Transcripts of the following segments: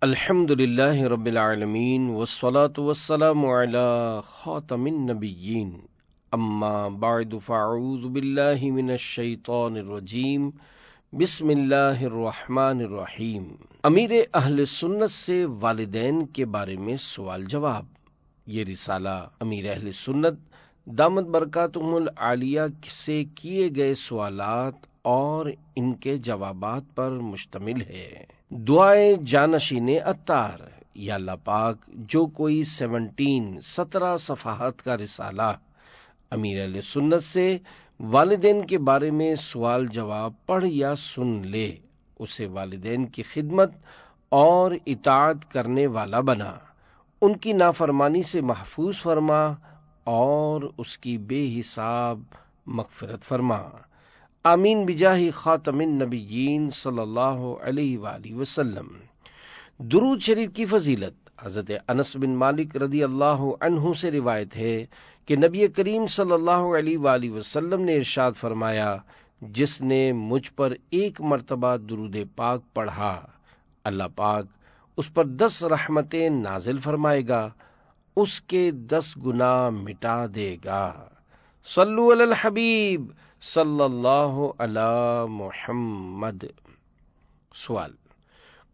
الحمد للہ رب العالمین والصلاة والسلام علی خاتم النبیین اما بعد فاعوذ باللہ من الشیطان الرجیم بسم اللہ الرحمن الرحیم۔ امیر اہل سنت سے والدین کے بارے میں سوال جواب۔ یہ رسالہ امیر اہل سنت دامت برکاتہم العالیہ سے کیے گئے سوالات اور ان کے جوابات پر مشتمل ہے۔ دعائے جانشین عطار۔ یا اللہ پاک، جو کوئی 17 صفحات کا رسالہ امیر اہل سنت سے والدین کے بارے میں سوال جواب پڑھ یا سن لے، اسے والدین کی خدمت اور اطاعت کرنے والا بنا، ان کی نافرمانی سے محفوظ فرما اور اس کی بے حساب مغفرت فرما۔ آمین بجاہ خاتم النبیین صلی اللہ علیہ وآلہ وسلم۔ درود شریف کی فضیلت حضرت انس بن مالک رضی اللہ عنہ سے روایت ہے کہ نبی کریم صلی اللہ علیہ وآلہ وسلم نے ارشاد فرمایا، جس نے مجھ پر ایک مرتبہ درود پاک پڑھا، اللہ پاک اس پر 10 رحمتیں نازل فرمائے گا، اس کے 10 گناہ مٹا دے گا۔ صلو علی الحبیب صلی اللہ علی محمد۔ سوال: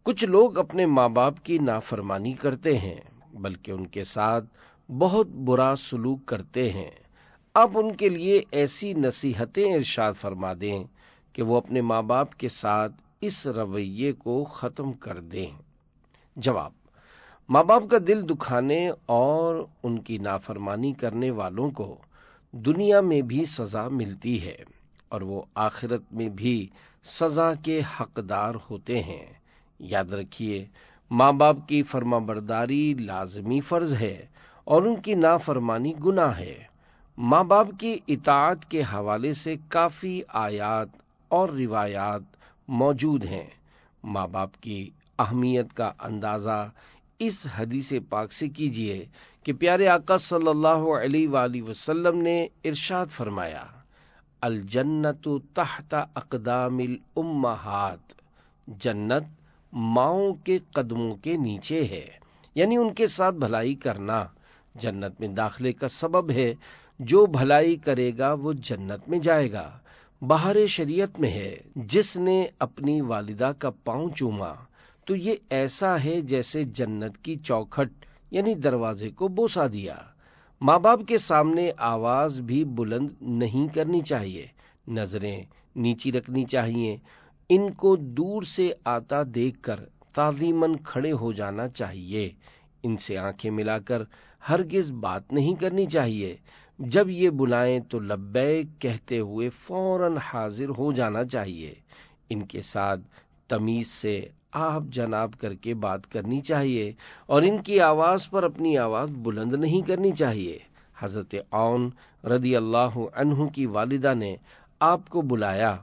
کچھ لوگ اپنے ماں باپ کی نافرمانی کرتے ہیں، بلکہ ان کے ساتھ بہت برا سلوک کرتے ہیں۔ آپ ان کے لیے ایسی نصیحتیں ارشاد فرما دیں کہ وہ اپنے ماں باپ کے ساتھ اس رویے کو ختم کر دیں۔ جواب: ماں باپ کا دل دکھانے اور ان کی نافرمانی کرنے والوں کو دنیا میں بھی سزا ملتی ہے اور وہ آخرت میں بھی سزا کے حقدار ہوتے ہیں۔ یاد رکھیے، ماں باپ کی فرما برداری لازمی فرض ہے اور ان کی نافرمانی گناہ ہے۔ ماں باپ کی اطاعت کے حوالے سے کافی آیات اور روایات موجود ہیں۔ ماں باپ کی اہمیت کا اندازہ اس حدیث پاک سے کیجئے کہ پیارے آقا صلی اللہ علیہ وآلہ وسلم نے ارشاد فرمایا، الجنت تحت اقدام الامہات، جنت ماؤں کے قدموں کے نیچے ہے، یعنی ان کے ساتھ بھلائی کرنا جنت میں داخلے کا سبب ہے۔ جو بھلائی کرے گا وہ جنت میں جائے گا۔ بہار شریعت میں ہے، جس نے اپنی والدہ کا پاؤں چوما تو یہ ایسا ہے جیسے جنت کی چوکھٹ یعنی دروازے کو بوسہ دیا۔ ماں باپ کے سامنے آواز بھی بلند نہیں کرنی چاہیے، نظریں نیچی رکھنی چاہیے، ان کو دور سے آتا دیکھ کر تعظیماً کھڑے ہو جانا چاہیے، ان سے آنکھیں ملا کر ہرگز بات نہیں کرنی چاہیے۔ جب یہ بلائیں تو لبیک کہتے ہوئے فوراً حاضر ہو جانا چاہیے۔ ان کے ساتھ تمیز سے آپ جناب کر کے بات کرنی چاہیے اور ان کی آواز پر اپنی آواز بلند نہیں کرنی چاہیے۔ حضرت عون رضی اللہ عنہ کی والدہ نے آپ کو بلایا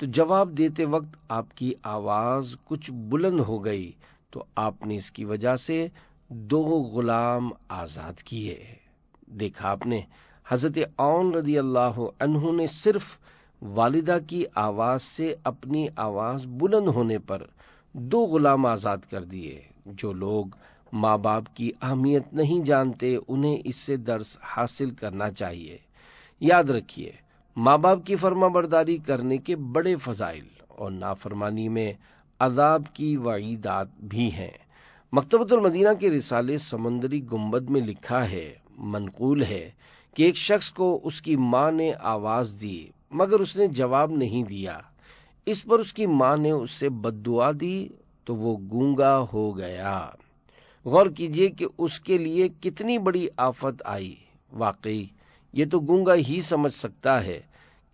تو جواب دیتے وقت آپ کی آواز کچھ بلند ہو گئی تو آپ نے اس کی وجہ سے 2 غلام آزاد کیے۔ دیکھا آپ نے، حضرت عون رضی اللہ عنہ نے صرف والدہ کی آواز سے اپنی آواز بلند ہونے پر 2 غلام آزاد کر دیے۔ جو لوگ ماں باپ کی اہمیت نہیں جانتے، انہیں اس سے درس حاصل کرنا چاہیے۔ یاد رکھیے، ماں باپ کی فرما برداری کرنے کے بڑے فضائل اور نافرمانی میں عذاب کی وعیدات بھی ہیں۔ مکتبۃ المدینہ کے رسالے سمندری گنبد میں لکھا ہے، منقول ہے کہ ایک شخص کو اس کی ماں نے آواز دی مگر اس نے جواب نہیں دیا۔ اس پر اس کی ماں نے اس سے بد دعا دی تو وہ گونگا ہو گیا۔ غور کیجئے کہ اس کے لیے کتنی بڑی آفت آئی۔ واقعی یہ تو گونگا ہی سمجھ سکتا ہے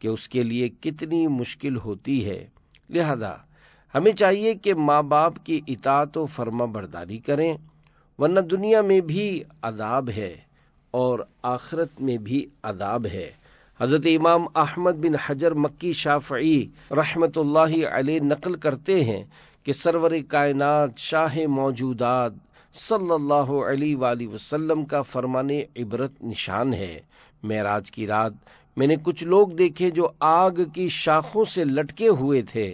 کہ اس کے لیے کتنی مشکل ہوتی ہے۔ لہذا ہمیں چاہیے کہ ماں باپ کی اطاعت و فرما برداری کریں، ورنہ دنیا میں بھی عذاب ہے اور آخرت میں بھی عذاب ہے۔ حضرت امام احمد بن حجر مکی شافعی رحمت اللہ علیہ نقل کرتے ہیں کہ سرور کائنات شاہ موجودات صلی اللہ علیہ وآلہ وسلم کا فرمان عبرت نشان ہے، معراج کی رات میں نے کچھ لوگ دیکھے جو آگ کی شاخوں سے لٹکے ہوئے تھے۔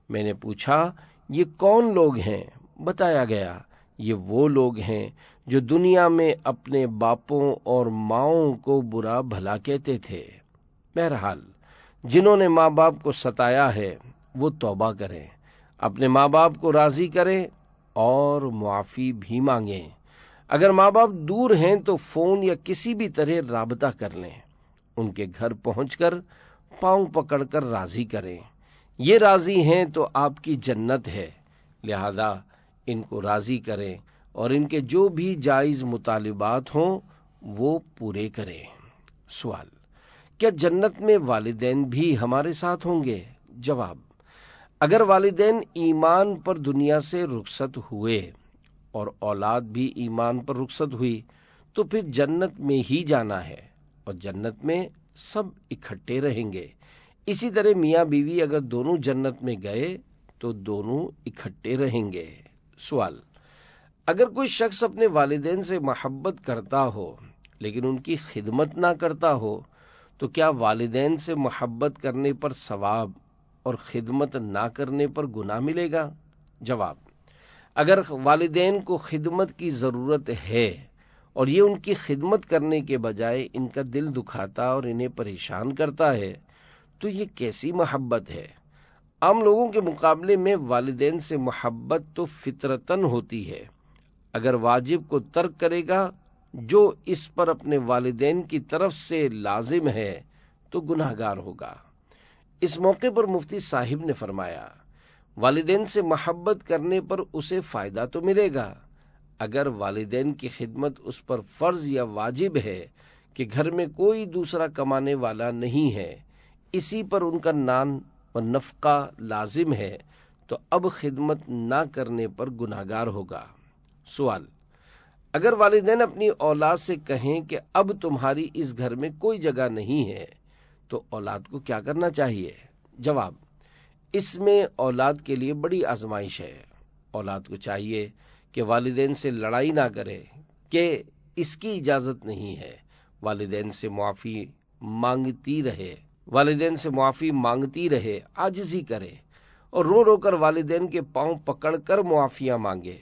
میں نے پوچھا، یہ کون لوگ ہیں؟ بتایا گیا، یہ وہ لوگ ہیں جو دنیا میں اپنے باپوں اور ماؤں کو برا بھلا کہتے تھے۔ بہرحال جنہوں نے ماں باپ کو ستایا ہے وہ توبہ کریں، اپنے ماں باپ کو راضی کریں اور معافی بھی مانگیں۔ اگر ماں باپ دور ہیں تو فون یا کسی بھی طرح رابطہ کر لیں، ان کے گھر پہنچ کر پاؤں پکڑ کر راضی کریں۔ یہ راضی ہیں تو آپ کی جنت ہے، لہذا ان کو راضی کریں اور ان کے جو بھی جائز مطالبات ہوں وہ پورے کریں۔ سوال: کیا جنت میں والدین بھی ہمارے ساتھ ہوں گے؟ جواب: اگر والدین ایمان پر دنیا سے رخصت ہوئے اور اولاد بھی ایمان پر رخصت ہوئی تو پھر جنت میں ہی جانا ہے اور جنت میں سب اکٹھے رہیں گے۔ اسی طرح میاں بیوی اگر دونوں جنت میں گئے تو دونوں اکٹھے رہیں گے۔ سوال: اگر کوئی شخص اپنے والدین سے محبت کرتا ہو لیکن ان کی خدمت نہ کرتا ہو تو کیا والدین سے محبت کرنے پر ثواب اور خدمت نہ کرنے پر گناہ ملے گا؟ جواب: اگر والدین کو خدمت کی ضرورت ہے اور یہ ان کی خدمت کرنے کے بجائے ان کا دل دکھاتا اور انہیں پریشان کرتا ہے تو یہ کیسی محبت ہے؟ عام لوگوں کے مقابلے میں والدین سے محبت تو فطرتاً ہوتی ہے۔ اگر واجب کو ترک کرے گا جو اس پر اپنے والدین کی طرف سے لازم ہے تو گناہگار ہوگا۔ اس موقع پر مفتی صاحب نے فرمایا، والدین سے محبت کرنے پر اسے فائدہ تو ملے گا۔ اگر والدین کی خدمت اس پر فرض یا واجب ہے کہ گھر میں کوئی دوسرا کمانے والا نہیں ہے، اسی پر ان کا نان و نفقہ لازم ہے تو اب خدمت نہ کرنے پر گناہگار ہوگا۔ سوال: اگر والدین اپنی اولاد سے کہیں کہ اب تمہاری اس گھر میں کوئی جگہ نہیں ہے تو اولاد کو کیا کرنا چاہیے؟ جواب: اس میں اولاد کے لیے بڑی آزمائش ہے۔ اولاد کو چاہیے کہ والدین سے لڑائی نہ کرے کہ اس کی اجازت نہیں ہے، والدین سے معافی مانگتی رہے، عاجزی کرے اور رو رو کر والدین کے پاؤں پکڑ کر معافیاں مانگے۔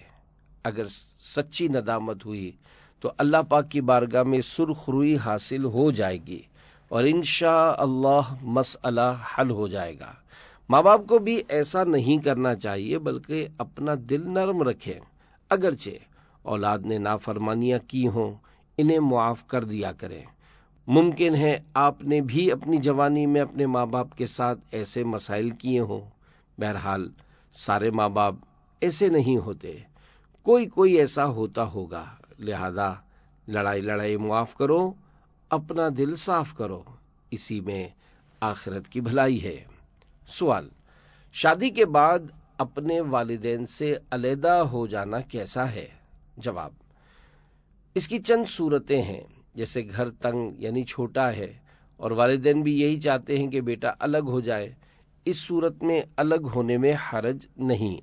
اگر سچی ندامت ہوئی تو اللہ پاک کی بارگاہ میں سرخ روئی حاصل ہو جائے گی اور انشاءاللہ مسئلہ حل ہو جائے گا۔ ماں باپ کو بھی ایسا نہیں کرنا چاہیے بلکہ اپنا دل نرم رکھیں۔ اگرچہ اولاد نے نافرمانیاں کی ہوں، انہیں معاف کر دیا کریں۔ ممکن ہے آپ نے بھی اپنی جوانی میں اپنے ماں باپ کے ساتھ ایسے مسائل کیے ہوں۔ بہرحال سارے ماں باپ ایسے نہیں ہوتے، کوئی ایسا ہوتا ہوگا، لہذا لڑائی معاف کرو، اپنا دل صاف کرو، اسی میں آخرت کی بھلائی ہے۔ سوال: شادی کے بعد اپنے والدین سے علیحدہ ہو جانا کیسا ہے؟ جواب: اس کی چند صورتیں ہیں، جیسے گھر تنگ یعنی چھوٹا ہے اور والدین بھی یہی چاہتے ہیں کہ بیٹا الگ ہو جائے، اس صورت میں الگ ہونے میں حرج نہیں۔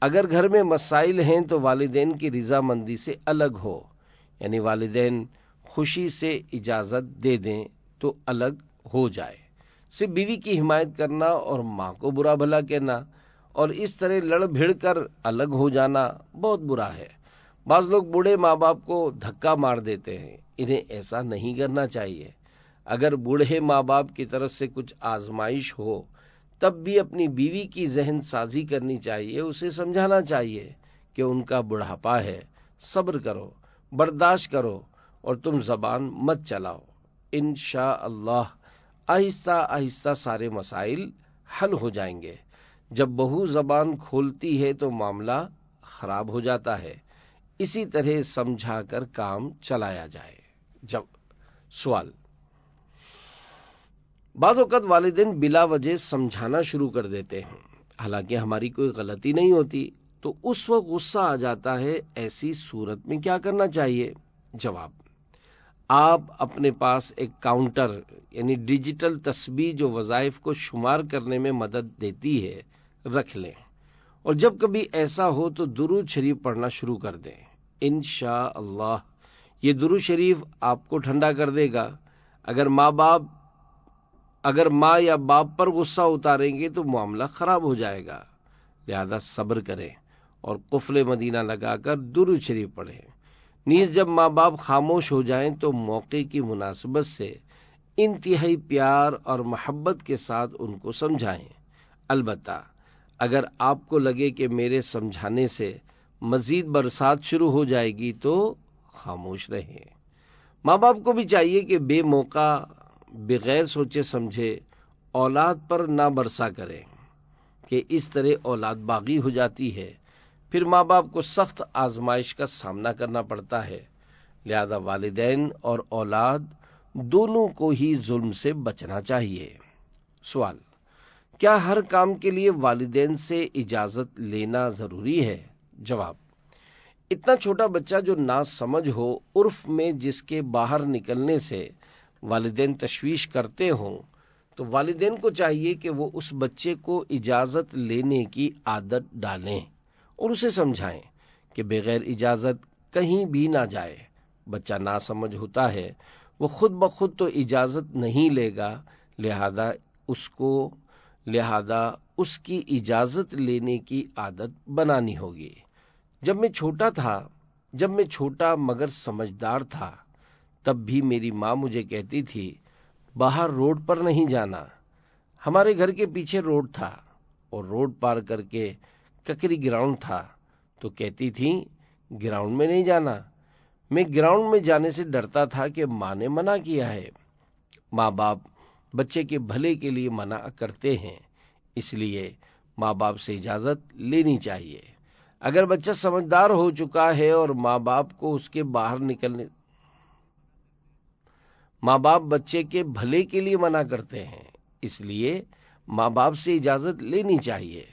اگر گھر میں مسائل ہیں تو والدین کی رضامندی سے الگ ہو، یعنی والدین خوشی سے اجازت دے دیں تو الگ ہو جائے۔ صرف بیوی کی حمایت کرنا اور ماں کو برا بھلا کہنا اور اس طرح لڑ بھڑ کر الگ ہو جانا بہت برا ہے۔ بعض لوگ بوڑھے ماں باپ کو دھکا مار دیتے ہیں، انہیں ایسا نہیں کرنا چاہیے۔ اگر بوڑھے ماں باپ کی طرف سے کچھ آزمائش ہو تب بھی اپنی بیوی کی ذہن سازی کرنی چاہیے، اسے سمجھانا چاہیے کہ ان کا بڑھاپا ہے، صبر کرو، برداشت کرو اور تم زبان مت چلاؤ۔ انشاءاللہ آہستہ آہستہ سارے مسائل حل ہو جائیں گے۔ جب بہو زبان کھولتی ہے تو معاملہ خراب ہو جاتا ہے، اسی طرح سمجھا کر کام چلایا جائے۔ جب سوال: بعض اوقات والدین بلا وجہ سمجھانا شروع کر دیتے ہیں، حالانکہ ہماری کوئی غلطی نہیں ہوتی، تو اس وقت غصہ آ جاتا ہے، ایسی صورت میں کیا کرنا چاہیے؟ جواب: آپ اپنے پاس ایک کاؤنٹر یعنی ڈیجیٹل تسبیح جو وظائف کو شمار کرنے میں مدد دیتی ہے رکھ لیں، اور جب کبھی ایسا ہو تو درود شریف پڑھنا شروع کر دیں۔ انشاءاللہ یہ درود شریف آپ کو ٹھنڈا کر دے گا۔ اگر ماں یا باپ پر غصہ اتاریں گے تو معاملہ خراب ہو جائے گا، لہذا صبر کریں اور قفل مدینہ لگا کر درود شریف پڑھیں۔ نیز جب ماں باپ خاموش ہو جائیں تو موقع کی مناسبت سے انتہائی پیار اور محبت کے ساتھ ان کو سمجھائیں۔ البتہ اگر آپ کو لگے کہ میرے سمجھانے سے مزید برسات شروع ہو جائے گی تو خاموش رہیں۔ ماں باپ کو بھی چاہیے کہ بے موقع بغیر سوچے سمجھے اولاد پر نہ برسا کریں، کہ اس طرح اولاد باغی ہو جاتی ہے، پھر ماں باپ کو سخت آزمائش کا سامنا کرنا پڑتا ہے۔ لہذا والدین اور اولاد دونوں کو ہی ظلم سے بچنا چاہیے۔ سوال: کیا ہر کام کے لیے والدین سے اجازت لینا ضروری ہے؟ جواب: اتنا چھوٹا بچہ جو نا سمجھ ہو، عرف میں جس کے باہر نکلنے سے والدین تشویش کرتے ہوں، تو والدین کو چاہیے کہ وہ اس بچے کو اجازت لینے کی عادت ڈالیں اور اسے سمجھائیں کہ بغیر اجازت کہیں بھی نہ جائے۔ بچہ ناسمجھ ہوتا ہے، وہ خود بخود تو اجازت نہیں لے گا، لہذا اس کی اجازت لینے کی عادت بنانی ہوگی۔ جب میں چھوٹا مگر سمجھدار تھا، تب بھی میری ماں مجھے کہتی تھی باہر روڈ پر نہیں جانا۔ ہمارے گھر کے پیچھے روڈ تھا اور روڈ پار کر کے ککری گراؤنڈ تھا، تو کہتی تھی گراؤنڈ میں نہیں جانا۔ میں گراؤنڈ میں جانے سے ڈرتا تھا کہ ماں نے منع کیا ہے۔ ماں باپ بچے کے بھلے کے لیے منع کرتے ہیں، اس لیے ماں باپ سے اجازت لینی چاہیے۔ اگر بچہ سمجھدار ہو چکا ہے اور ماں باپ بچے کے بھلے کے لیے منع کرتے ہیں، اس لیے ماں باپ سے اجازت لینی چاہیے۔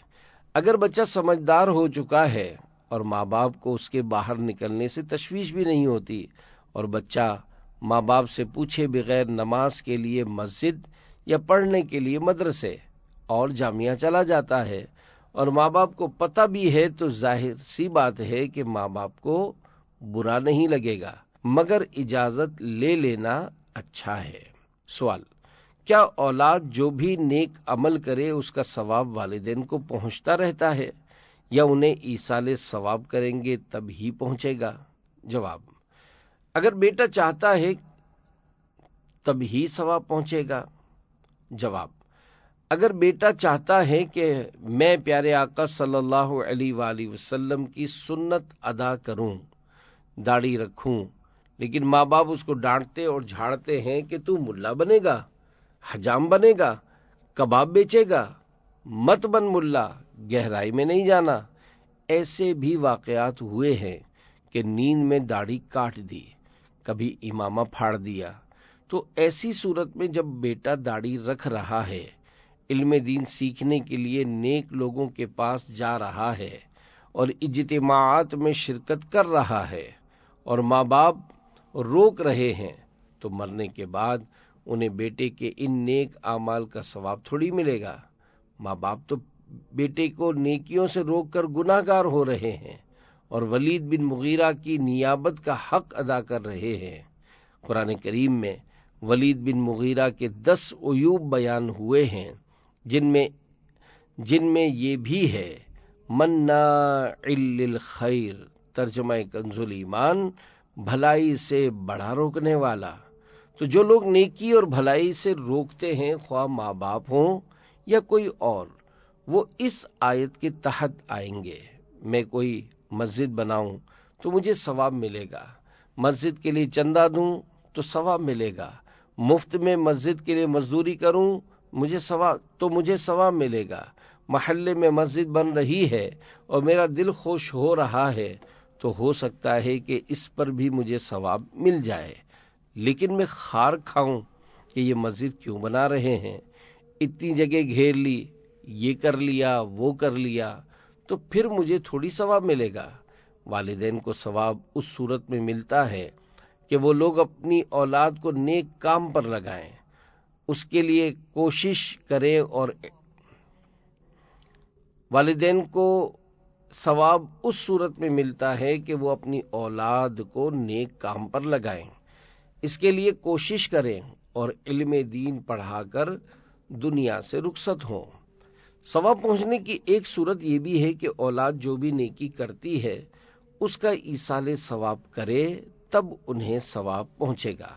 اگر بچہ سمجھدار ہو چکا ہے اور ماں باپ کو اس کے باہر نکلنے سے تشویش بھی نہیں ہوتی، اور بچہ ماں باپ سے پوچھے بغیر نماز کے لیے مسجد یا پڑھنے کے لیے مدرسے اور جامعہ چلا جاتا ہے، اور ماں باپ کو پتہ بھی ہے، تو ظاہر سی بات ہے کہ ماں باپ کو برا نہیں لگے گا، مگر اجازت لے لینا اچھا ہے۔ سوال: کیا اولاد جو بھی نیک عمل کرے اس کا ثواب والدین کو پہنچتا رہتا ہے، یا انہیں ایصال ثواب کریں گے تب ہی پہنچے گا؟ جواب: اگر بیٹا چاہتا ہے تب ہی ثواب پہنچے گا۔ جواب: اگر بیٹا چاہتا ہے کہ میں پیارے آقا صلی اللہ علیہ وآلہ وسلم کی سنت ادا کروں، داڑھی رکھوں، لیکن ماں باپ اس کو ڈانٹتے اور جھاڑتے ہیں کہ تو ملا بنے گا، حجام بنے گا، کباب بیچے گا، مت بن ملا، گہرائی میں نہیں جانا، ایسے بھی واقعات ہوئے ہیں کہ نیند میں داڑھی کاٹ دی، کبھی امامہ پھاڑ دیا۔ تو ایسی صورت میں جب بیٹا داڑھی رکھ رہا ہے، علم دین سیکھنے کے لیے نیک لوگوں کے پاس جا رہا ہے اور اجتماعات میں شرکت کر رہا ہے، اور ماں باپ روک رہے ہیں، تو مرنے کے بعد انہیں بیٹے کے ان نیک اعمال کا ثواب تھوڑی ملے گا۔ ماں باپ تو بیٹے کو نیکیوں سے روک کر گناہ گار ہو رہے ہیں اور ولید بن مغیرہ کی نیابت کا حق ادا کر رہے ہیں۔ قرآن کریم میں ولید بن مغیرہ کے 10 عیوب بیان ہوئے ہیں، جن میں یہ بھی ہے مناع للخیر، ترجمہ کنز ایمان، بھلائی سے بڑا روکنے والا۔ تو جو لوگ نیکی اور بھلائی سے روکتے ہیں، خواہ ماں باپ ہوں یا کوئی اور، وہ اس آیت کے تحت آئیں گے۔ میں کوئی مسجد بناؤں تو مجھے ثواب ملے گا، مسجد کے لیے چندہ دوں تو ثواب ملے گا، مفت میں مسجد کے لیے مزدوری کروں مجھے ثواب ملے گا، محلے میں مسجد بن رہی ہے اور میرا دل خوش ہو رہا ہے تو ہو سکتا ہے کہ اس پر بھی مجھے ثواب مل جائے، لیکن میں خار کھاؤں کہ یہ مسجد کیوں بنا رہے ہیں، اتنی جگہ گھیر لی، یہ کر لیا وہ کر لیا، تو پھر مجھے تھوڑی ثواب ملے گا۔ والدین کو ثواب اس صورت میں ملتا ہے کہ وہ لوگ اپنی اولاد کو نیک کام پر لگائیں، اس کے لیے کوشش کریں، اور والدین کو ثواب اس صورت میں ملتا ہے کہ وہ اپنی اولاد کو نیک کام پر لگائیں، اس کے لیے کوشش کریں اور علم دین پڑھا کر دنیا سے رخصت ہوں۔ ثواب پہنچنے کی ایک صورت یہ بھی ہے کہ اولاد جو بھی نیکی کرتی ہے اس کا ایصال ثواب کرے، تب انہیں ثواب پہنچے گا۔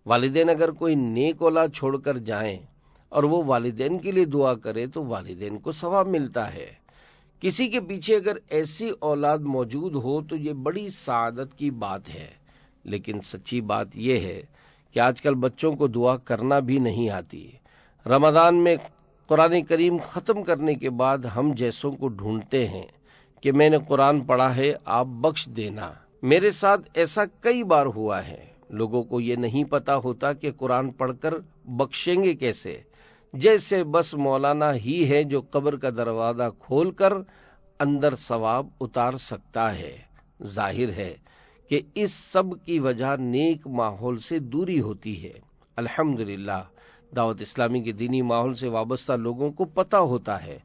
والدین اگر کوئی نیک اولاد چھوڑ کر جائیں اور وہ والدین کے لیے دعا کرے تو والدین کو ثواب ملتا ہے۔ کسی کے پیچھے اگر ایسی اولاد موجود ہو تو یہ بڑی سعادت کی بات ہے، لیکن سچی بات یہ ہے کہ آج کل بچوں کو دعا کرنا بھی نہیں آتی۔ رمضان میں قرآن کریم ختم کرنے کے بعد ہم جیسوں کو ڈھونڈتے ہیں کہ میں نے قرآن پڑھا ہے، آپ بخش دینا۔ میرے ساتھ ایسا کئی بار ہوا ہے۔ لوگوں کو یہ نہیں پتا ہوتا کہ قرآن پڑھ کر بخشیں گے کیسے، جیسے بس مولانا ہی ہے جو قبر کا دروازہ کھول کر اندر ثواب اتار سکتا ہے۔ ظاہر ہے کہ اس سب کی وجہ نیک ماحول سے دوری ہوتی ہے۔ الحمدللہ دعوت اسلامی کے دینی ماحول سے وابستہ لوگوں کو پتا ہوتا ہے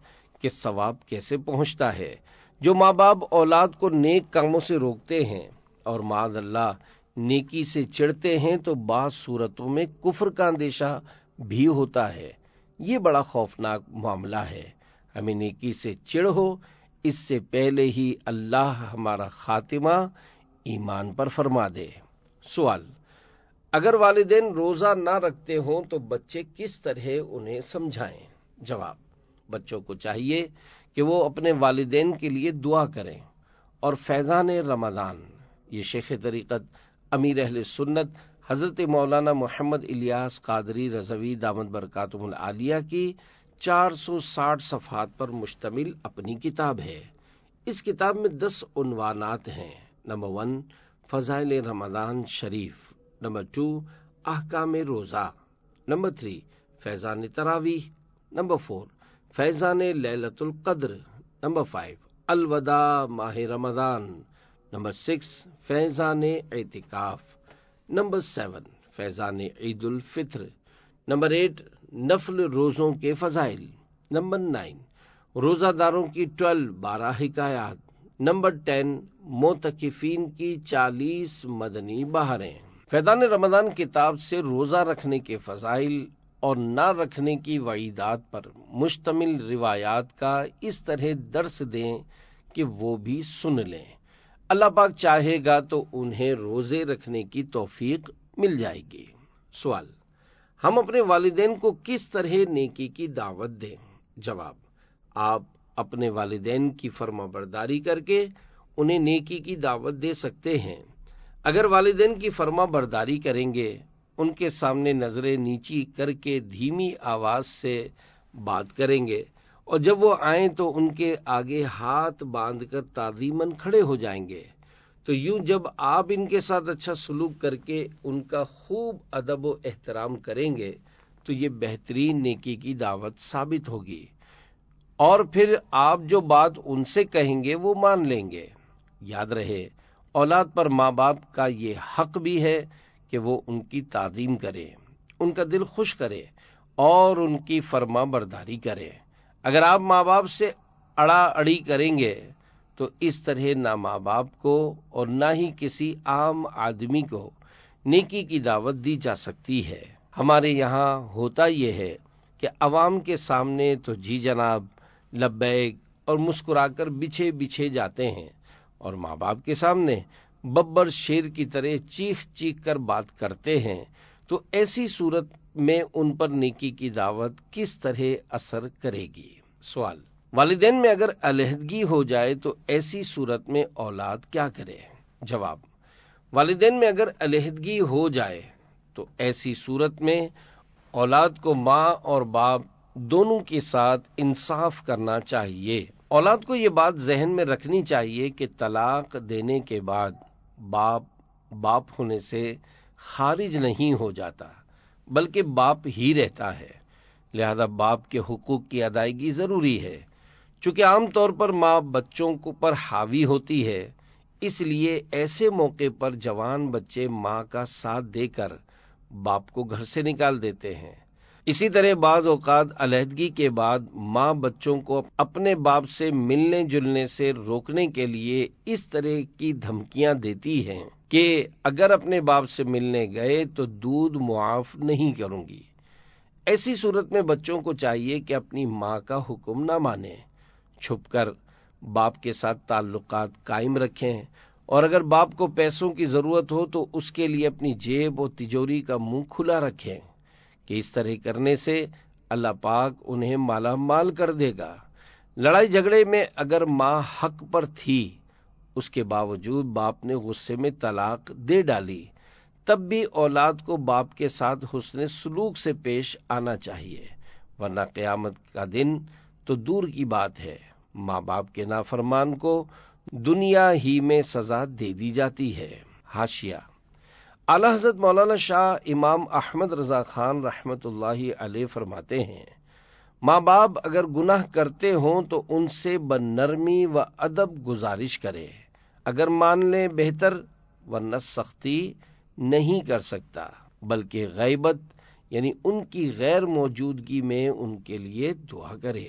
کہ ثواب کیسے پہنچتا ہے۔ جو ماں باپ اولاد کو نیک کاموں سے روکتے ہیں اور معاذ اللہ نیکی سے چڑھتے ہیں تو بعض صورتوں میں کفر کا اندیشہ بھی ہوتا ہے۔ یہ بڑا خوفناک معاملہ ہے۔ ہمیں نیکی سے چڑھ ہو اس سے پہلے ہی اللہ ہمارا خاتمہ ایمان پر فرما دے۔ سوال: اگر والدین روزہ نہ رکھتے ہوں تو بچے کس طرح انہیں سمجھائیں؟ جواب: بچوں کو چاہیے کہ وہ اپنے والدین کے لیے دعا کریں اور فیضان رمضان، یہ شیخ طریقت امیر اہل سنت حضرت مولانا محمد الیاس قادری رضوی دامت برکاتہم العالیہ کی 460 صفحات پر مشتمل اپنی کتاب ہے۔ اس کتاب میں 10 عنوانات ہیں۔ نمبر 1 فضائل رمضان شریف، نمبر 2 احکام روزہ، نمبر 3 فیضان تراویح، نمبر 4 فیضان لیلۃ القدر، نمبر 5 الوداع ماہ رمضان، نمبر 6 فیضان اعتکاف، نمبر 7 فیضان عید الفطر، نمبر 8 نفل روزوں کے فضائل، نمبر 9 روزہ داروں کی 12 حکایات، نمبر 10 معتکفین کی 40 مدنی بہاریں۔ فیضان رمضان کتاب سے روزہ رکھنے کے فضائل اور نہ رکھنے کی وعیدات پر مشتمل روایات کا اس طرح درس دیں کہ وہ بھی سن لیں۔ اللہ پاک چاہے گا تو انہیں روزے رکھنے کی توفیق مل جائے گی۔ سوال: ہم اپنے والدین کو کس طرح نیکی کی دعوت دیں؟ جواب: آپ اپنے والدین کی فرما برداری کر کے انہیں نیکی کی دعوت دے سکتے ہیں۔ اگر والدین کی فرما برداری کریں گے، ان کے سامنے نظریں نیچی کر کے دھیمی آواز سے بات کریں گے اور جب وہ آئیں تو ان کے آگے ہاتھ باندھ کر تعظیماً کھڑے ہو جائیں گے، تو یوں جب آپ ان کے ساتھ اچھا سلوک کر کے ان کا خوب ادب و احترام کریں گے تو یہ بہترین نیکی کی دعوت ثابت ہوگی، اور پھر آپ جو بات ان سے کہیں گے وہ مان لیں گے۔ یاد رہے، اولاد پر ماں باپ کا یہ حق بھی ہے کہ وہ ان کی تعظیم کرے، ان کا دل خوش کرے اور ان کی فرما برداری کرے۔ اگر آپ ماں باپ سے اڑا اڑی کریں گے تو اس طرح نہ ماں باپ کو اور نہ ہی کسی عام آدمی کو نیکی کی دعوت دی جا سکتی ہے۔ ہمارے یہاں ہوتا یہ ہے کہ عوام کے سامنے تو جی جناب، لبیک اور مسکرا کر بچھے بچھے جاتے ہیں، اور ماں باپ کے سامنے ببر شیر کی طرح چیخ چیخ کر بات کرتے ہیں، تو ایسی صورت میں ان پر نیکی کی دعوت کس طرح اثر کرے گی؟ سوال: والدین میں اگر علیحدگی ہو جائے تو ایسی صورت میں اولاد کیا کرے؟ جواب: والدین میں اگر علیحدگی ہو جائے تو ایسی صورت میں اولاد کو ماں اور باپ دونوں کے ساتھ انصاف کرنا چاہیے۔ اولاد کو یہ بات ذہن میں رکھنی چاہیے کہ طلاق دینے کے بعد باپ ہونے سے خارج نہیں ہو جاتا، بلکہ باپ ہی رہتا ہے، لہذا باپ کے حقوق کی ادائیگی ضروری ہے۔ چونکہ عام طور پر ماں بچوں پر حاوی ہوتی ہے، اس لیے ایسے موقع پر جوان بچے ماں کا ساتھ دے کر باپ کو گھر سے نکال دیتے ہیں۔ اسی طرح بعض اوقات علیحدگی کے بعد ماں بچوں کو اپنے باپ سے ملنے جلنے سے روکنے کے لیے اس طرح کی دھمکیاں دیتی ہیں کہ اگر اپنے باپ سے ملنے گئے تو دودھ معاف نہیں کروں گی۔ ایسی صورت میں بچوں کو چاہیے کہ اپنی ماں کا حکم نہ مانیں، چھپ کر باپ کے ساتھ تعلقات قائم رکھیں، اور اگر باپ کو پیسوں کی ضرورت ہو تو اس کے لیے اپنی جیب اور تجوری کا منہ کھلا رکھیں، کہ اس طرح کرنے سے اللہ پاک انہیں مالا مال کر دے گا۔ لڑائی جھگڑے میں اگر ماں حق پر تھی، اس کے باوجود باپ نے غصے میں طلاق دے ڈالی، تب بھی اولاد کو باپ کے ساتھ حسن سلوک سے پیش آنا چاہیے، ورنہ قیامت کا دن تو دور کی بات ہے، ماں باپ کے نافرمان کو دنیا ہی میں سزا دے دی جاتی ہے۔ حاشیہ: اعلی حضرت مولانا شاہ امام احمد رضا خان رحمۃ اللہ علیہ فرماتے ہیں، ماں باپ اگر گناہ کرتے ہوں تو ان سے بنرمی و ادب گزارش کرے، اگر مان لیں بہتر، ورنہ سختی نہیں کر سکتا، بلکہ غیبت یعنی ان کی غیر موجودگی میں ان کے لیے دعا کرے۔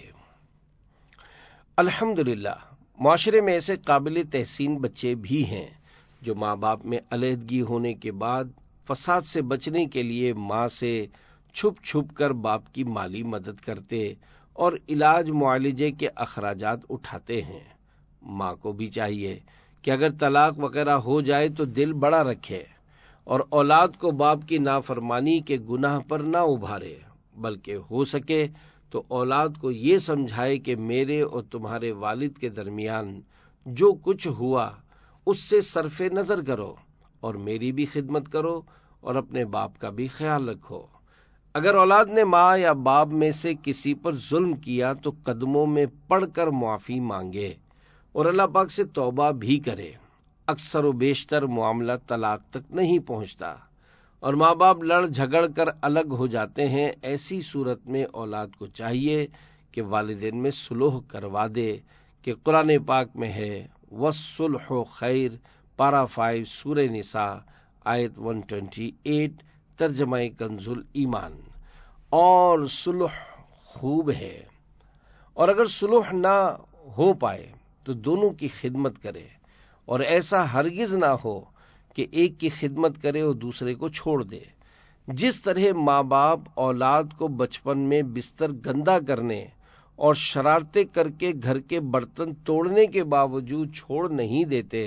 الحمدللہ معاشرے میں ایسے قابل تحسین بچے بھی ہیں جو ماں باپ میں علیحدگی ہونے کے بعد فساد سے بچنے کے لیے ماں سے چھپ چھپ کر باپ کی مالی مدد کرتے اور علاج معالجے کے اخراجات اٹھاتے ہیں۔ ماں کو بھی چاہیے کہ اگر طلاق وغیرہ ہو جائے تو دل بڑا رکھے اور اولاد کو باپ کی نافرمانی کے گناہ پر نہ ابھارے، بلکہ ہو سکے تو اولاد کو یہ سمجھائے کہ میرے اور تمہارے والد کے درمیان جو کچھ ہوا اس سے صرف نظر کرو اور میری بھی خدمت کرو اور اپنے باپ کا بھی خیال رکھو۔ اگر اولاد نے ماں یا باپ میں سے کسی پر ظلم کیا تو قدموں میں پڑھ کر معافی مانگے اور اللہ پاک سے توبہ بھی کرے۔ اکثر و بیشتر معاملہ طلاق تک نہیں پہنچتا اور ماں باپ لڑ جھگڑ کر الگ ہو جاتے ہیں۔ ایسی صورت میں اولاد کو چاہیے کہ والدین میں صلح کروا دے، کہ قرآن پاک میں ہے وَالصُّلْحُ خیر، پارہ 5 سورہ نساء آیت 128، ترجمہ کنز ایمان، اور صلح خوب ہے، اور اگر صلح نہ ہو پائے تو دونوں کی خدمت کرے، اور ایسا ہرگز نہ ہو کہ ایک کی خدمت کرے اور دوسرے کو چھوڑ دے۔ جس طرح ماں باپ اولاد کو بچپن میں بستر گندا کرنے اور شرارتیں کر کے گھر کے برتن توڑنے کے باوجود چھوڑ نہیں دیتے،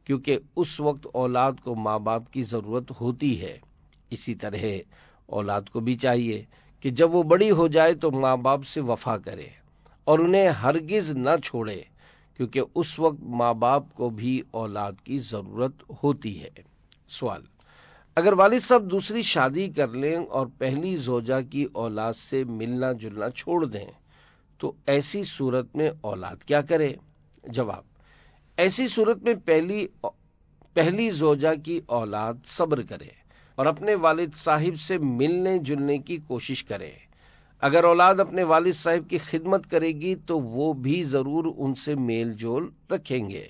کیونکہ اس وقت اولاد کو ماں باپ کی ضرورت ہوتی ہے، اسی طرح اولاد کو بھی چاہیے کہ جب وہ بڑی ہو جائے تو ماں باپ سے وفا کرے اور انہیں ہرگز نہ چھوڑے، کیونکہ اس وقت ماں باپ کو بھی اولاد کی ضرورت ہوتی ہے۔ سوال: اگر والد صاحب دوسری شادی کر لیں اور پہلی زوجہ کی اولاد سے ملنا جلنا چھوڑ دیں تو ایسی صورت میں اولاد کیا کرے؟ جواب: ایسی صورت میں پہلی زوجہ کی اولاد صبر کرے اور اپنے والد صاحب سے ملنے جلنے کی کوشش کرے۔ اگر اولاد اپنے والد صاحب کی خدمت کرے گی تو وہ بھی ضرور ان سے میل جول رکھیں گے۔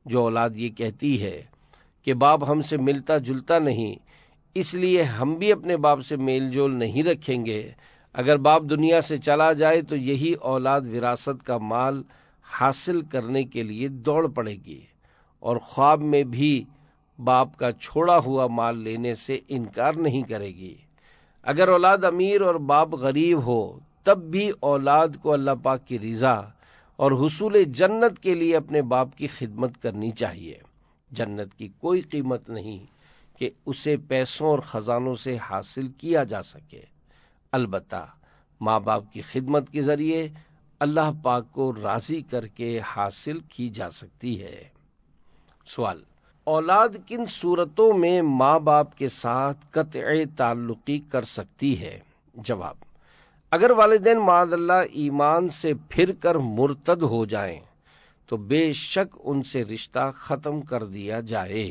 جو اولاد یہ کہتی ہے کہ باپ ہم سے ملتا جلتا نہیں، اس لیے ہم بھی اپنے باپ سے میل جول نہیں رکھیں گے، اگر باپ دنیا سے چلا جائے تو یہی اولاد وراثت کا مال حاصل کرنے کے لیے دوڑ پڑے گی اور خواب میں بھی باپ کا چھوڑا ہوا مال لینے سے انکار نہیں کرے گی۔ اگر اولاد امیر اور باپ غریب ہو تب بھی اولاد کو اللہ پاک کی رضا اور حصول جنت کے لیے اپنے باپ کی خدمت کرنی چاہیے۔ جنت کی کوئی قیمت نہیں کہ اسے پیسوں اور خزانوں سے حاصل کیا جا سکے، البتہ ماں باپ کی خدمت کے ذریعے اللہ پاک کو راضی کر کے حاصل کی جا سکتی ہے۔ سوال: اولاد کن صورتوں میں ماں باپ کے ساتھ قطع تعلقی کر سکتی ہے؟ جواب: اگر والدین معاذ اللہ ایمان سے پھر کر مرتد ہو جائیں تو بے شک ان سے رشتہ ختم کر دیا جائے۔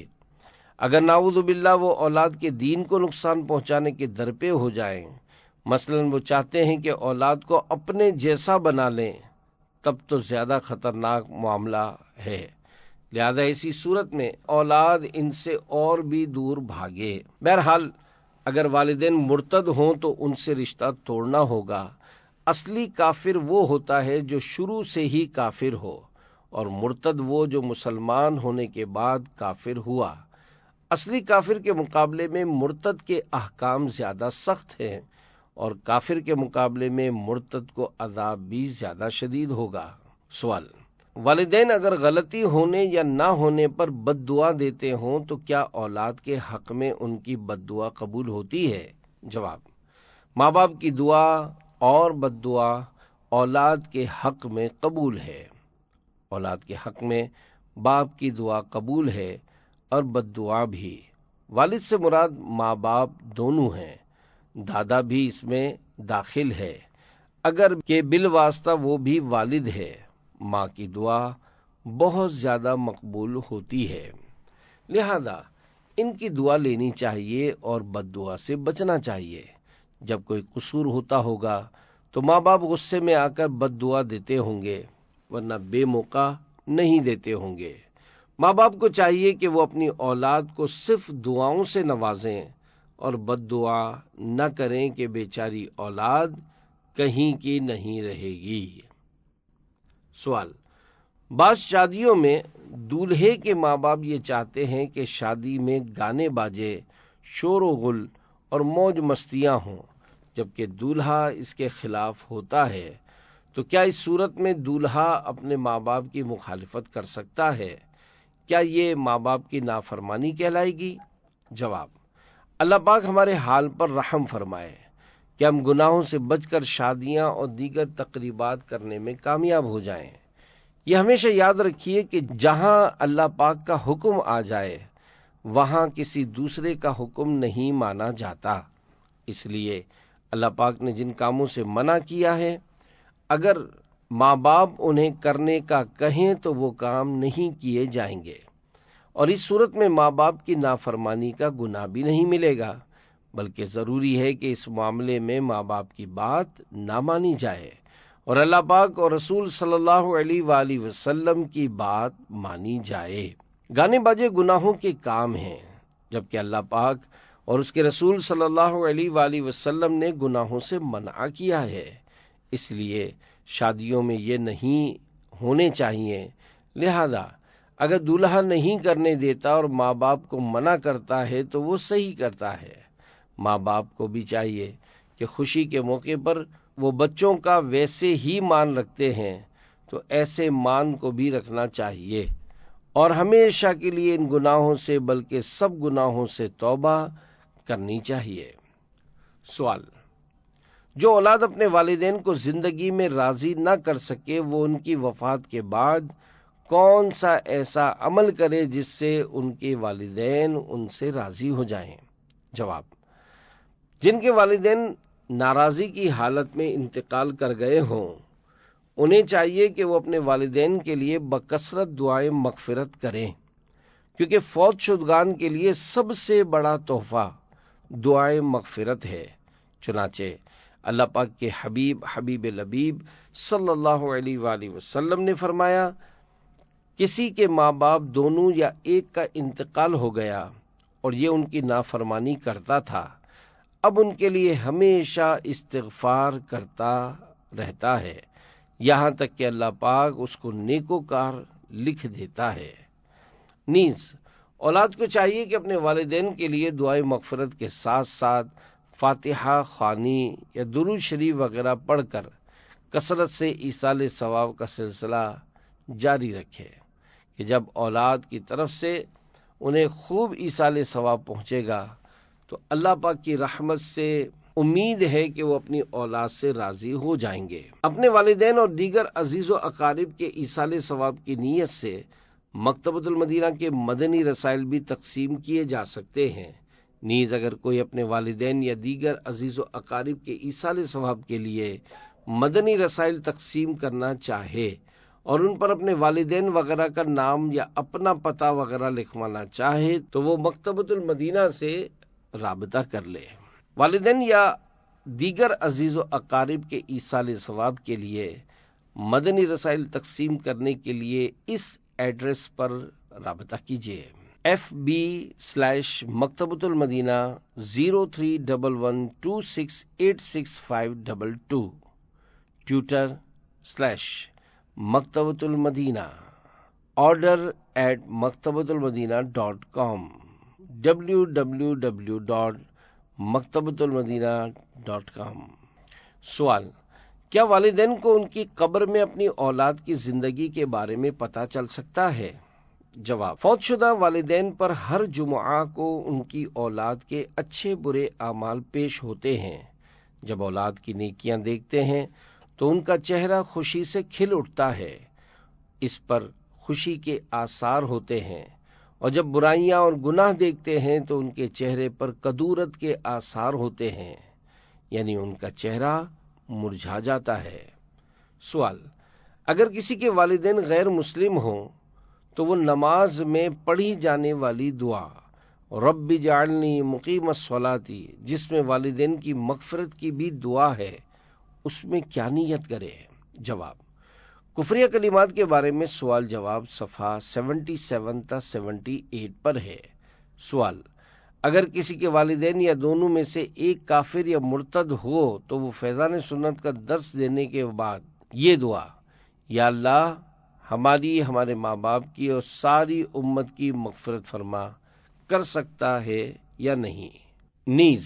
اگر نعوذ باللہ وہ اولاد کے دین کو نقصان پہنچانے کے درپے ہو جائیں، مثلا وہ چاہتے ہیں کہ اولاد کو اپنے جیسا بنا لیں، تب تو زیادہ خطرناک معاملہ ہے، لہذا ایسی صورت میں اولاد ان سے اور بھی دور بھاگے۔ بہرحال اگر والدین مرتد ہوں تو ان سے رشتہ توڑنا ہوگا۔ اصلی کافر وہ ہوتا ہے جو شروع سے ہی کافر ہو، اور مرتد وہ جو مسلمان ہونے کے بعد کافر ہوا۔ اصلی کافر کے مقابلے میں مرتد کے احکام زیادہ سخت ہیں اور کافر کے مقابلے میں مرتد کو عذاب بھی زیادہ شدید ہوگا۔ سوال: والدین اگر غلطی ہونے یا نہ ہونے پر بد دعا دیتے ہوں تو کیا اولاد کے حق میں ان کی بد دعا قبول ہوتی ہے؟ جواب: ماں باپ کی دعا اور بد دعا اولاد کے حق میں قبول ہے۔ اولاد کے حق میں باپ کی دعا قبول ہے اور بد دعا بھی۔ والد سے مراد ماں باپ دونوں ہیں، دادا بھی اس میں داخل ہے، اگر کہ بالواسطہ وہ بھی والد ہے۔ ماں کی دعا بہت زیادہ مقبول ہوتی ہے، لہذا ان کی دعا لینی چاہیے اور بد دعا سے بچنا چاہیے۔ جب کوئی قصور ہوتا ہوگا تو ماں باپ غصے میں آ کر بد دعا دیتے ہوں گے، ورنہ بے موقع نہیں دیتے ہوں گے۔ ماں باپ کو چاہیے کہ وہ اپنی اولاد کو صرف دعاؤں سے نوازیں اور بد دعا نہ کریں کہ بیچاری اولاد کہیں کی نہیں رہے گی۔ سوال: بعض شادیوں میں دولہے کے ماں باپ یہ چاہتے ہیں کہ شادی میں گانے باجے، شور و غل اور موج مستیاں ہوں، جبکہ دولہا اس کے خلاف ہوتا ہے، تو کیا اس صورت میں دولہا اپنے ماں باپ کی مخالفت کر سکتا ہے؟ کیا یہ ماں باپ کی نافرمانی کہلائے گی؟ جواب: اللہ پاک ہمارے حال پر رحم فرمائے کہ ہم گناہوں سے بچ کر شادیاں اور دیگر تقریبات کرنے میں کامیاب ہو جائیں۔ یہ ہمیشہ یاد رکھیے کہ جہاں اللہ پاک کا حکم آ جائے وہاں کسی دوسرے کا حکم نہیں مانا جاتا۔ اس لیے اللہ پاک نے جن کاموں سے منع کیا ہے، اگر ماں باپ انہیں کرنے کا کہیں تو وہ کام نہیں کیے جائیں گے، اور اس صورت میں ماں باپ کی نافرمانی کا گناہ بھی نہیں ملے گا، بلکہ ضروری ہے کہ اس معاملے میں ماں باپ کی بات نہ مانی جائے اور اللہ پاک اور رسول صلی اللہ علیہ وآلہ وسلم کی بات مانی جائے۔ گانے باجے گناہوں کے کام ہیں، جبکہ اللہ پاک اور اس کے رسول صلی اللہ علیہ وآلہ وسلم نے گناہوں سے منع کیا ہے، اس لیے شادیوں میں یہ نہیں ہونے چاہیے۔ لہذا اگر دولہا نہیں کرنے دیتا اور ماں باپ کو منع کرتا ہے تو وہ صحیح کرتا ہے۔ ماں باپ کو بھی چاہیے کہ خوشی کے موقع پر وہ بچوں کا ویسے ہی مان رکھتے ہیں تو ایسے مان کو بھی رکھنا چاہیے اور ہمیشہ کے لیے ان گناہوں سے بلکہ سب گناہوں سے توبہ کرنی چاہیے۔ سوال: جو اولاد اپنے والدین کو زندگی میں راضی نہ کر سکے وہ ان کی وفات کے بعد کون سا ایسا عمل کرے جس سے ان کے والدین ان سے راضی ہو جائیں؟ جواب: جن کے والدین ناراضی کی حالت میں انتقال کر گئے ہوں انہیں چاہیے کہ وہ اپنے والدین کے لیے بکثرت دعائیں مغفرت کریں، کیونکہ فوت شدگان کے لیے سب سے بڑا تحفہ دعائیں مغفرت ہے۔ چنانچہ اللہ پاک کے حبیب لبیب صلی اللہ علیہ وآلہ وسلم نے فرمایا، کسی کے ماں باپ دونوں یا ایک کا انتقال ہو گیا اور یہ ان کی نافرمانی کرتا تھا، اب ان کے لیے ہمیشہ استغفار کرتا رہتا ہے، یہاں تک کہ اللہ پاک اس کو نیکوکار لکھ دیتا ہے۔ نیز اولاد کو چاہیے کہ اپنے والدین کے لیے دعائیں مغفرت کے ساتھ ساتھ فاتحہ خوانی یا درود شریف وغیرہ پڑھ کر کثرت سے ایصال ثواب کا سلسلہ جاری رکھے، کہ جب اولاد کی طرف سے انہیں خوب ایصال ثواب پہنچے گا تو اللہ پاک کی رحمت سے امید ہے کہ وہ اپنی اولاد سے راضی ہو جائیں گے۔ اپنے والدین اور دیگر عزیز و اقارب کے ایصال ثواب کی نیت سے مکتبۃ المدینہ کے مدنی رسائل بھی تقسیم کیے جا سکتے ہیں۔ نیز اگر کوئی اپنے والدین یا دیگر عزیز و اقارب کے ایصال ثواب کے لیے مدنی رسائل تقسیم کرنا چاہے اور ان پر اپنے والدین وغیرہ کا نام یا اپنا پتہ وغیرہ لکھوانا چاہے تو وہ مکتبۃ المدینہ سے رابطہ کر لے۔ والدین یا دیگر عزیز و اقارب کے ایصال ثواب کے لیے مدنی رسائل تقسیم کرنے کے لیے اس ایڈریس پر رابطہ کیجیے: FB/مکتبۃ المدینہ 031126865222، Twitter/مکتبۃ المدینہ، order@maktabatul-madina.com، www maktabatulmadina.com۔ سوال: کیا والدین کو ان کی قبر میں اپنی اولاد کی زندگی کے بارے میں پتہ چل سکتا ہے؟ جواب: فوت شدہ والدین پر ہر جمعہ کو ان کی اولاد کے اچھے برے اعمال پیش ہوتے ہیں۔ جب اولاد کی نیکیاں دیکھتے ہیں تو ان کا چہرہ خوشی سے کھل اٹھتا ہے، اس پر خوشی کے آثار ہوتے ہیں، اور جب برائیاں اور گناہ دیکھتے ہیں تو ان کے چہرے پر کدورت کے آثار ہوتے ہیں، یعنی ان کا چہرہ مرجھا جاتا ہے۔ سوال: اگر کسی کے والدین غیر مسلم ہوں تو وہ نماز میں پڑھی جانے والی دعا رب اجعلنی مقیم الصلاۃ، جس میں والدین کی مغفرت کی بھی دعا ہے، اس میں کیا نیت کرے؟ جواب: کفریہ کلمات کے بارے میں سوال جواب صفحہ 77 تا 78 پر ہے۔ سوال: اگر کسی کے والدین یا دونوں میں سے ایک کافر یا مرتد ہو تو وہ فیضان سنت کا درس دینے کے بعد یہ دعا یا اللہ ہماری، ہمارے ماں باپ کی اور ساری امت کی مغفرت فرما کر سکتا ہے یا نہیں؟ نیز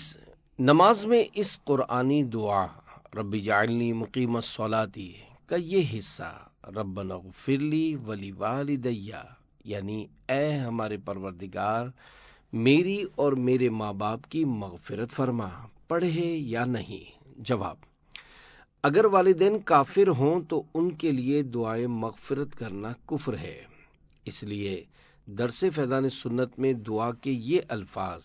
نماز میں اس قرآنی دعا رب اجعلنی مقیم الصلاۃ کا یہ حصہ ربنا اغفر لی ولوالدی، یعنی اے ہمارے پروردگار میری اور میرے ماں باپ کی مغفرت فرما، پڑھے یا نہیں؟ جواب: اگر والدین کافر ہوں تو ان کے لیے دعائے مغفرت کرنا کفر ہے، اس لیے درس فیضان سنت میں دعا کے یہ الفاظ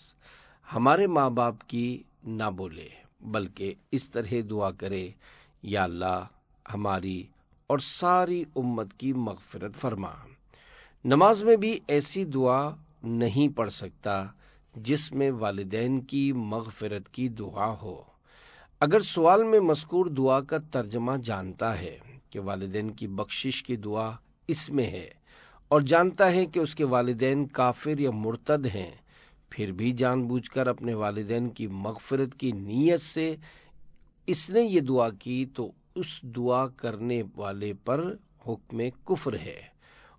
ہمارے ماں باپ کی نہ بولے، بلکہ اس طرح دعا کرے یا اللہ ہماری اور ساری امت کی مغفرت فرما۔ نماز میں بھی ایسی دعا نہیں پڑھ سکتا جس میں والدین کی مغفرت کی دعا ہو۔ اگر سوال میں مذکور دعا کا ترجمہ جانتا ہے کہ والدین کی بخشش کی دعا اس میں ہے اور جانتا ہے کہ اس کے والدین کافر یا مرتد ہیں، پھر بھی جان بوجھ کر اپنے والدین کی مغفرت کی نیت سے اس نے یہ دعا کی تو اس دعا کرنے والے پر حکم کفر ہے،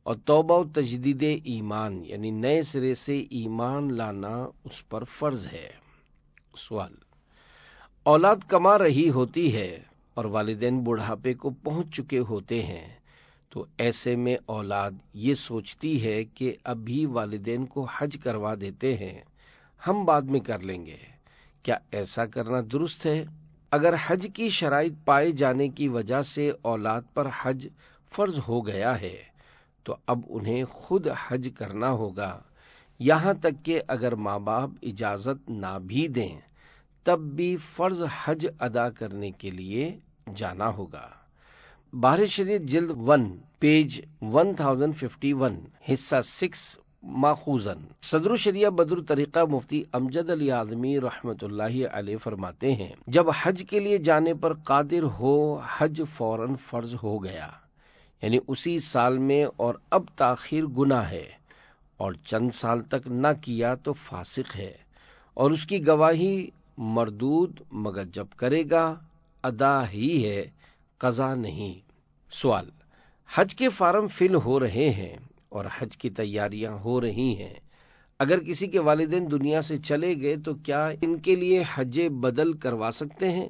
اور توبہ و تجدید ایمان یعنی نئے سرے سے ایمان لانا اس پر فرض ہے۔ سوال: اولاد کما رہی ہوتی ہے اور والدین بڑھاپے کو پہنچ چکے ہوتے ہیں، تو ایسے میں اولاد یہ سوچتی ہے کہ ابھی والدین کو حج کروا دیتے ہیں، ہم بعد میں کر لیں گے۔ کیا ایسا کرنا درست ہے؟ اگر حج کی شرائط پائے جانے کی وجہ سے اولاد پر حج فرض ہو گیا ہے تو اب انہیں خود حج کرنا ہوگا، یہاں تک کہ اگر ماں باپ اجازت نہ بھی دیں تب بھی فرض حج ادا کرنے کے لیے جانا ہوگا۔ بحر شریعت جلد 1 پیج 1051 حصہ 6 ماخوذن صدر الشریعہ بدر الطریقہ مفتی امجد علی اعظمی رحمۃ اللہ علیہ فرماتے ہیں، جب حج کے لیے جانے پر قادر ہو حج فوراً فرض ہو گیا، یعنی اسی سال میں، اور اب تاخیر گناہ ہے اور چند سال تک نہ کیا تو فاسق ہے، اور اس کی گواہی مردود، مگر جب کرے گا ادا ہی ہے، قضا نہیں۔ سوال: حج کے فارم فل ہو رہے ہیں اور حج کی تیاریاں ہو رہی ہیں، اگر کسی کے والدین دنیا سے چلے گئے تو کیا ان کے لیے حج بدل کروا سکتے ہیں؟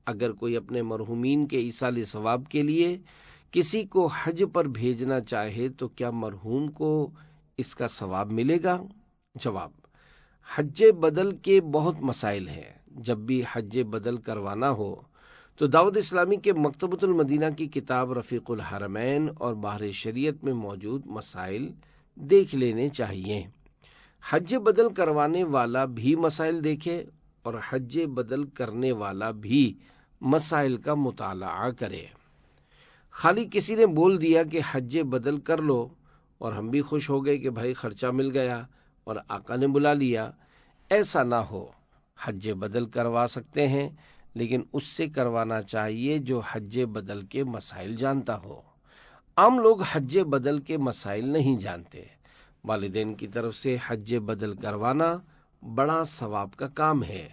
اگر کوئی اپنے مرحومین کے ایصال ثواب کے لیے کسی کو حج پر بھیجنا چاہے تو کیا مرحوم کو اس کا ثواب ملے گا؟ جواب: حج بدل کے بہت مسائل ہیں۔ جب بھی حج بدل کروانا ہو تو دعوت اسلامی کے مکتبۃ المدینہ کی کتاب رفیق الحرمین اور بحر شریعت میں موجود مسائل دیکھ لینے چاہیے۔ حج بدل کروانے والا بھی مسائل دیکھے اور حج بدل کرنے والا بھی مسائل کا مطالعہ کرے۔ خالی کسی نے بول دیا کہ حج بدل کر لو اور ہم بھی خوش ہو گئے کہ بھائی خرچہ مل گیا اور آقا نے بلا لیا، ایسا نہ ہو۔ حج بدل کروا سکتے ہیں، لیکن اس سے کروانا چاہیے جو حج بدل کے مسائل جانتا ہو۔ عام لوگ حج بدل کے مسائل نہیں جانتے۔ والدین کی طرف سے حج بدل کروانا بڑا ثواب کا کام ہے۔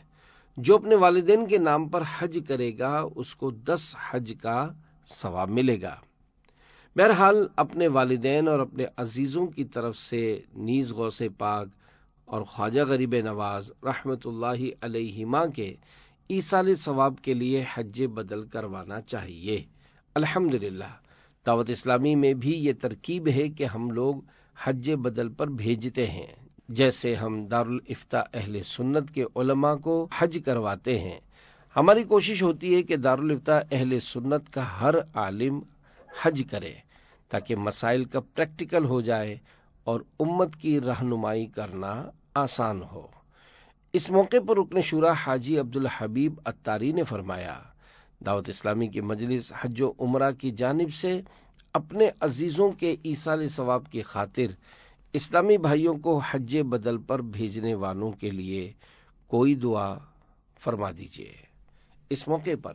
جو اپنے والدین کے نام پر حج کرے گا اس کو 10 حج کا ثواب ملے گا۔ بہرحال اپنے والدین اور اپنے عزیزوں کی طرف سے نیز غوث پاک اور خواجہ غریب نواز رحمت اللہ علیہما کے ایصال ثواب کے لیے حج بدل کروانا چاہیے۔ الحمدللہ دعوت اسلامی میں بھی یہ ترکیب ہے کہ ہم لوگ حج بدل پر بھیجتے ہیں، جیسے ہم دارالافتاء اہل سنت کے علماء کو حج کرواتے ہیں۔ ہماری کوشش ہوتی ہے کہ دارالافتاء اہل سنت کا ہر عالم حج کرے تاکہ مسائل کا پریکٹیکل ہو جائے اور امت کی رہنمائی کرنا آسان ہو۔ اس موقع پر رکن شورا حاجی عبدالحبیب اتاری نے فرمایا، دعوت اسلامی کی مجلس حج و عمرہ کی جانب سے اپنے عزیزوں کے ایصال ثواب کی خاطر اسلامی بھائیوں کو حج بدل پر بھیجنے والوں کے لیے کوئی دعا فرما دیجیے۔ اس موقع پر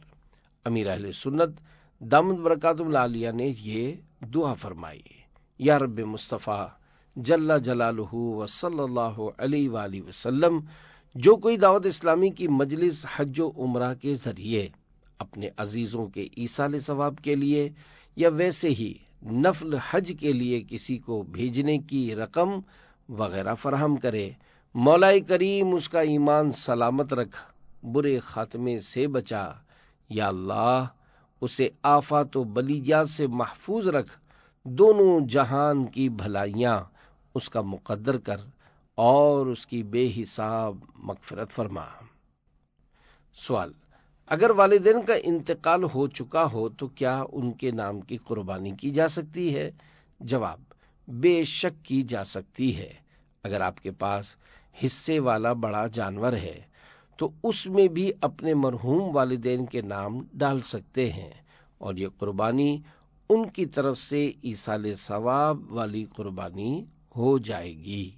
امیر اہل سنت دامت برکاتہ العالیہ نے یہ دعا فرمائی، یا رب مصطفیٰ جل جلالہ و صلی اللہ علیہ وآلہ وسلم، جو کوئی دعوت اسلامی کی مجلس حج و عمرہ کے ذریعے اپنے عزیزوں کے ایصال ثواب کے لیے یا ویسے ہی نفل حج کے لیے کسی کو بھیجنے کی رقم وغیرہ فراہم کرے، مولا کریم اس کا ایمان سلامت رکھ، برے خاتمے سے بچا، یا اللہ اسے آفات و بلیات سے محفوظ رکھ، دونوں جہان کی بھلائیاں اس کا مقدر کر اور اس کی بے حساب مغفرت فرما۔ سوال: اگر والدین کا انتقال ہو چکا ہو تو کیا ان کے نام کی قربانی کی جا سکتی ہے؟ جواب: بے شک کی جا سکتی ہے۔ اگر آپ کے پاس حصے والا بڑا جانور ہے تو اس میں بھی اپنے مرحوم والدین کے نام ڈال سکتے ہیں، اور یہ قربانی ان کی طرف سے ایصال ثواب والی قربانی ہو جائے گی۔